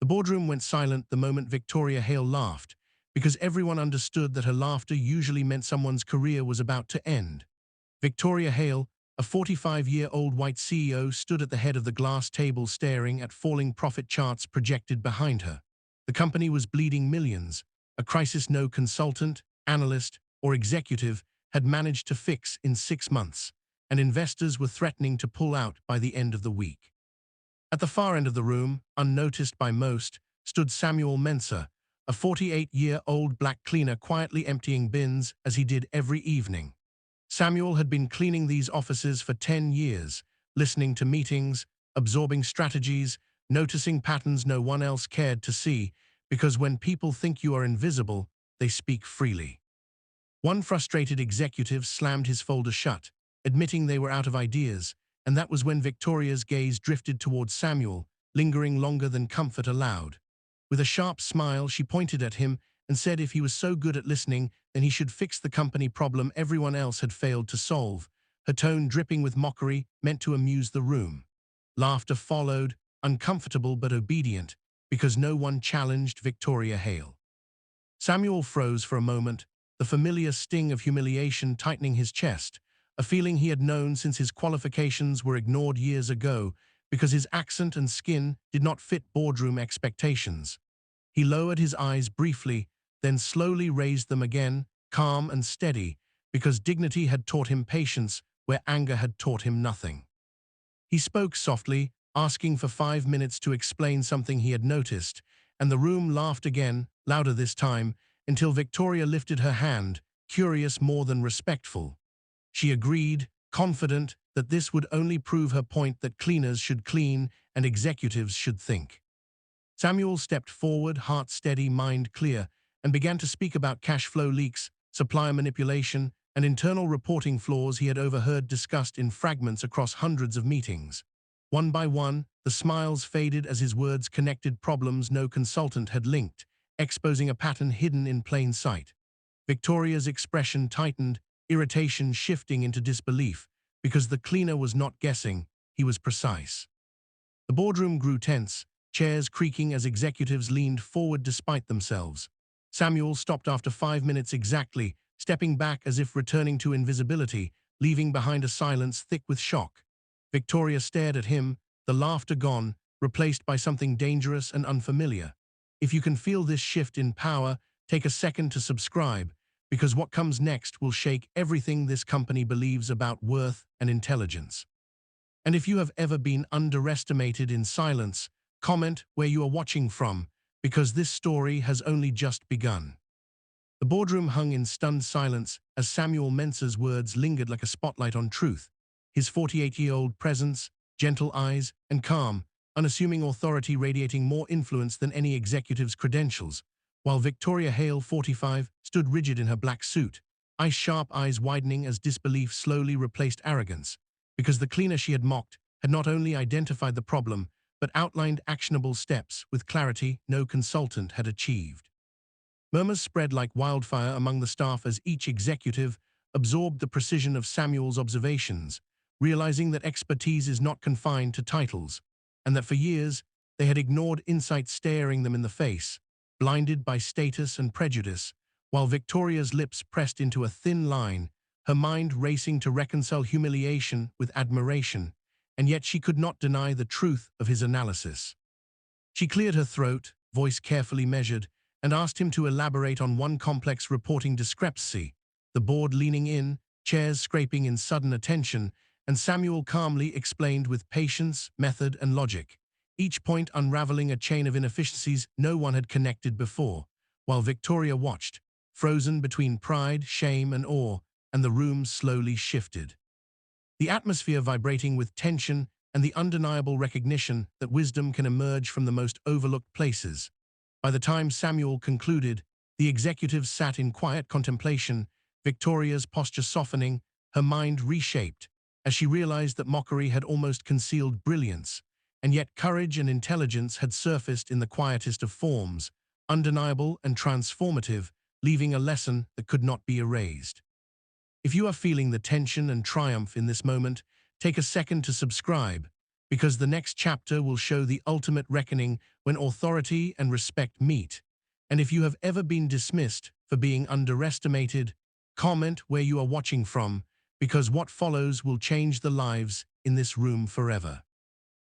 The boardroom went silent the moment Victoria Hale laughed, because everyone understood that her laughter usually meant someone's career was about to end. Victoria Hale, a 45-year-old white CEO, stood at the head of the glass table staring at falling profit charts projected behind her. The company was bleeding millions, a crisis no consultant, analyst, or executive had managed to fix in 6 months, and investors were threatening to pull out by the end of the week. At the far end of the room, unnoticed by most, stood Samuel Mensah, a 48-year-old black cleaner quietly emptying bins as he did every evening. Samuel had been cleaning these offices for 10 years, listening to meetings, absorbing strategies, noticing patterns no one else cared to see, because when people think you are invisible, they speak freely. One frustrated executive slammed his folder shut, admitting they were out of ideas, and that was when Victoria's gaze drifted towards Samuel, lingering longer than comfort allowed. With a sharp smile, she pointed at him and said if he was so good at listening, then he should fix the company problem everyone else had failed to solve, her tone dripping with mockery, meant to amuse the room. Laughter followed, uncomfortable but obedient, because no one challenged Victoria Hale. Samuel froze for a moment, the familiar sting of humiliation tightening his chest, a feeling he had known since his qualifications were ignored years ago because his accent and skin did not fit boardroom expectations. He lowered his eyes briefly, then slowly raised them again, calm and steady, because dignity had taught him patience where anger had taught him nothing. He spoke softly, asking for 5 minutes to explain something he had noticed, and the room laughed again, louder this time, until Victoria lifted her hand, curious more than respectful. She agreed, confident that this would only prove her point that cleaners should clean and executives should think. Samuel stepped forward, heart steady, mind clear, and began to speak about cash flow leaks, supplier manipulation, and internal reporting flaws he had overheard discussed in fragments across hundreds of meetings. One by one, the smiles faded as his words connected problems no consultant had linked, exposing a pattern hidden in plain sight. Victoria's expression tightened, irritation shifting into disbelief, because the cleaner was not guessing, he was precise. The boardroom grew tense, chairs creaking as executives leaned forward despite themselves. Samuel stopped after 5 minutes exactly, stepping back as if returning to invisibility, leaving behind a silence thick with shock. Victoria stared at him, the laughter gone, replaced by something dangerous and unfamiliar. If you can feel this shift in power, take a second to subscribe, because what comes next will shake everything this company believes about worth and intelligence. And if you have ever been underestimated in silence, comment where you are watching from, because this story has only just begun. The boardroom hung in stunned silence as Samuel Mensah's words lingered like a spotlight on truth, his 48-year-old presence, gentle eyes, and calm, unassuming authority radiating more influence than any executive's credentials, while Victoria Hale, 45, stood rigid in her black suit, ice-sharp eyes widening as disbelief slowly replaced arrogance, because the cleaner she had mocked had not only identified the problem, but outlined actionable steps with clarity no consultant had achieved. Murmurs spread like wildfire among the staff as each executive absorbed the precision of Samuel's observations, realizing that expertise is not confined to titles, and that for years they had ignored insight staring them in the face, blinded by status and prejudice, while Victoria's lips pressed into a thin line, her mind racing to reconcile humiliation with admiration, and yet she could not deny the truth of his analysis. She cleared her throat, voice carefully measured, and asked him to elaborate on one complex reporting discrepancy, the board leaning in, chairs scraping in sudden attention, and Samuel calmly explained with patience, method, and logic, each point unraveling a chain of inefficiencies no one had connected before, while Victoria watched, frozen between pride, shame, and awe, and the room slowly shifted. The atmosphere vibrating with tension and the undeniable recognition that wisdom can emerge from the most overlooked places. By the time Samuel concluded, the executives sat in quiet contemplation, Victoria's posture softening, her mind reshaped, as she realized that mockery had almost concealed brilliance, and yet courage and intelligence had surfaced in the quietest of forms, undeniable and transformative, leaving a lesson that could not be erased. If you are feeling the tension and triumph in this moment, take a second to subscribe, because the next chapter will show the ultimate reckoning when authority and respect meet. And if you have ever been dismissed for being underestimated, comment where you are watching from, because what follows will change the lives in this room forever.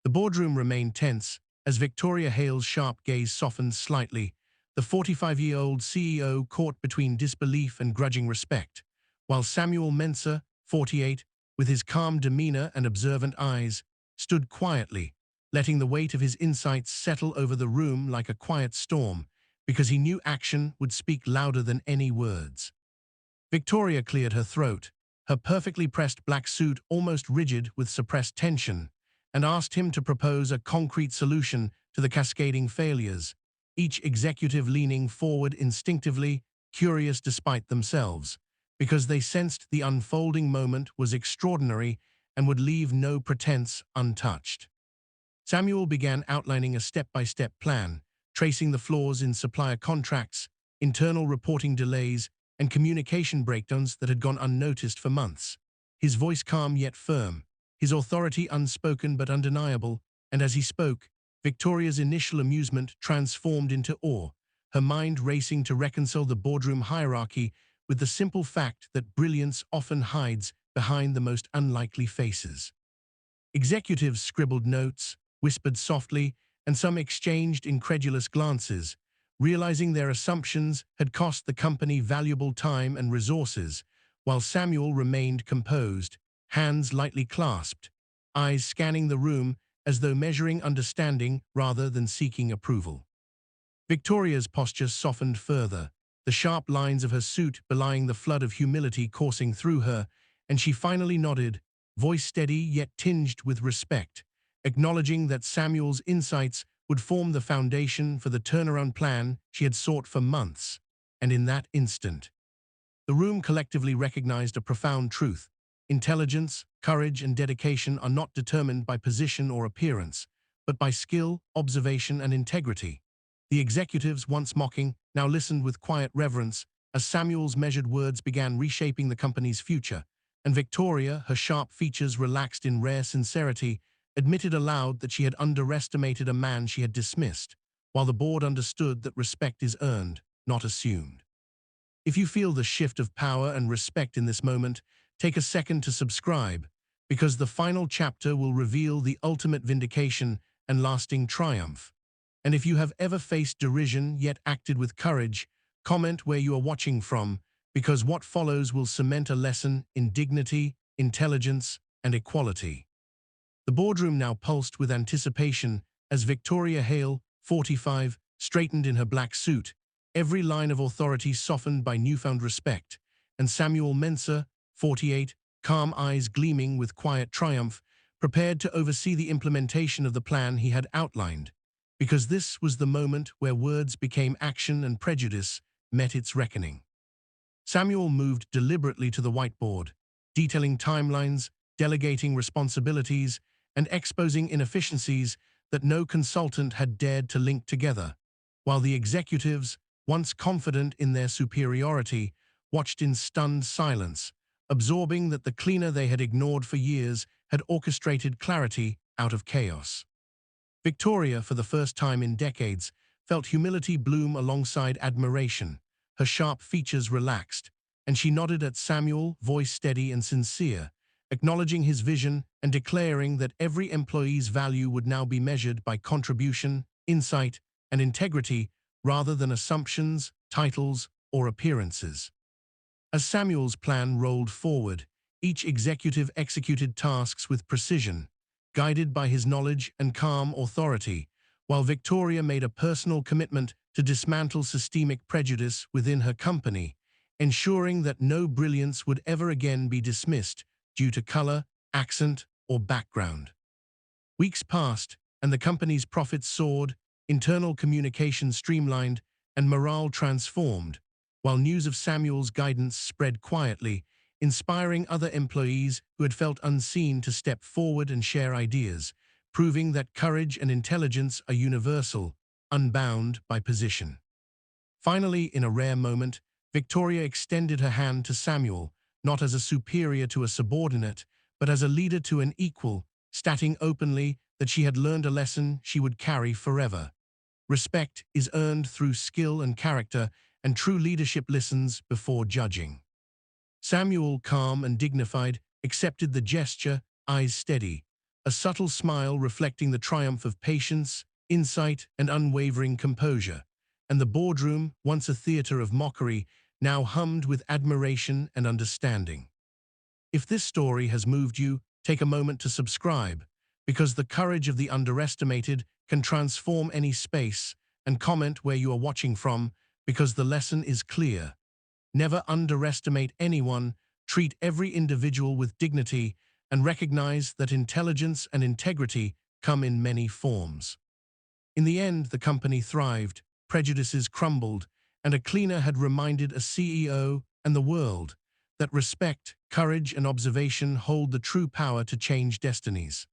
The boardroom remained tense as Victoria Hale's sharp gaze softened slightly, the 45-year-old CEO caught between disbelief and grudging respect, while Samuel Mensah, 48, with his calm demeanor and observant eyes, stood quietly, letting the weight of his insights settle over the room like a quiet storm, because he knew action would speak louder than any words. Victoria cleared her throat, her perfectly pressed black suit almost rigid with suppressed tension, and asked him to propose a concrete solution to the cascading failures, each executive leaning forward instinctively, curious despite themselves, because they sensed the unfolding moment was extraordinary and would leave no pretense untouched. Samuel began outlining a step-by-step plan, tracing the flaws in supplier contracts, internal reporting delays, and communication breakdowns that had gone unnoticed for months. His voice calm yet firm, his authority unspoken but undeniable, and as he spoke, Victoria's initial amusement transformed into awe, her mind racing to reconcile the boardroom hierarchy with the simple fact that brilliance often hides behind the most unlikely faces. Executives scribbled notes, whispered softly, and some exchanged incredulous glances, realizing their assumptions had cost the company valuable time and resources, while Samuel remained composed, hands lightly clasped, eyes scanning the room as though measuring understanding rather than seeking approval. Victoria's posture softened further, the sharp lines of her suit belying the flood of humility coursing through her, and she finally nodded, voice steady yet tinged with respect, acknowledging that Samuel's insights would form the foundation for the turnaround plan she had sought for months. And in that instant, the room collectively recognized a profound truth. Intelligence, courage, and dedication are not determined by position or appearance, but by skill, observation, and integrity. The executives, once mocking, now listened with quiet reverence as Samuel's measured words began reshaping the company's future, and Victoria, her sharp features relaxed in rare sincerity, admitted aloud that she had underestimated a man she had dismissed, while the board understood that respect is earned, not assumed. If you feel the shift of power and respect in this moment, take a second to subscribe, because the final chapter will reveal the ultimate vindication and lasting triumph. And if you have ever faced derision yet acted with courage, comment where you are watching from, because what follows will cement a lesson in dignity, intelligence, and equality. The boardroom now pulsed with anticipation as Victoria Hale, 45, straightened in her black suit, every line of authority softened by newfound respect, and Samuel Mensah, 48, calm eyes gleaming with quiet triumph, prepared to oversee the implementation of the plan he had outlined, because this was the moment where words became action and prejudice met its reckoning. Samuel moved deliberately to the whiteboard, detailing timelines, delegating responsibilities, and exposing inefficiencies that no consultant had dared to link together, while the executives, once confident in their superiority, watched in stunned silence, absorbing that the cleaner they had ignored for years had orchestrated clarity out of chaos. Victoria, for the first time in decades, felt humility bloom alongside admiration, her sharp features relaxed, and she nodded at Samuel, voice steady and sincere, acknowledging his vision and declaring that every employee's value would now be measured by contribution, insight, and integrity rather than assumptions, titles, or appearances. As Samuel's plan rolled forward, each executive executed tasks with precision, guided by his knowledge and calm authority, while Victoria made a personal commitment to dismantle systemic prejudice within her company, ensuring that no brilliance would ever again be dismissed due to color, accent, or background. Weeks passed, and the company's profits soared, internal communication streamlined, and morale transformed, while news of Samuel's guidance spread quietly, inspiring other employees who had felt unseen to step forward and share ideas, proving that courage and intelligence are universal, unbound by position. Finally, in a rare moment, Victoria extended her hand to Samuel, not as a superior to a subordinate, but as a leader to an equal, stating openly that she had learned a lesson she would carry forever. Respect is earned through skill and character, and true leadership listens before judging. Samuel, calm and dignified, accepted the gesture, eyes steady, a subtle smile reflecting the triumph of patience, insight, and unwavering composure. And the boardroom, once a theater of mockery, now hummed with admiration and understanding. If this story has moved you, take a moment to subscribe, because the courage of the underestimated can transform any space, and comment where you are watching from, because the lesson is clear. Never underestimate anyone, treat every individual with dignity, and recognize that intelligence and integrity come in many forms. In the end, the company thrived, prejudices crumbled, and a cleaner had reminded a CEO and the world that respect, courage, and observation hold the true power to change destinies.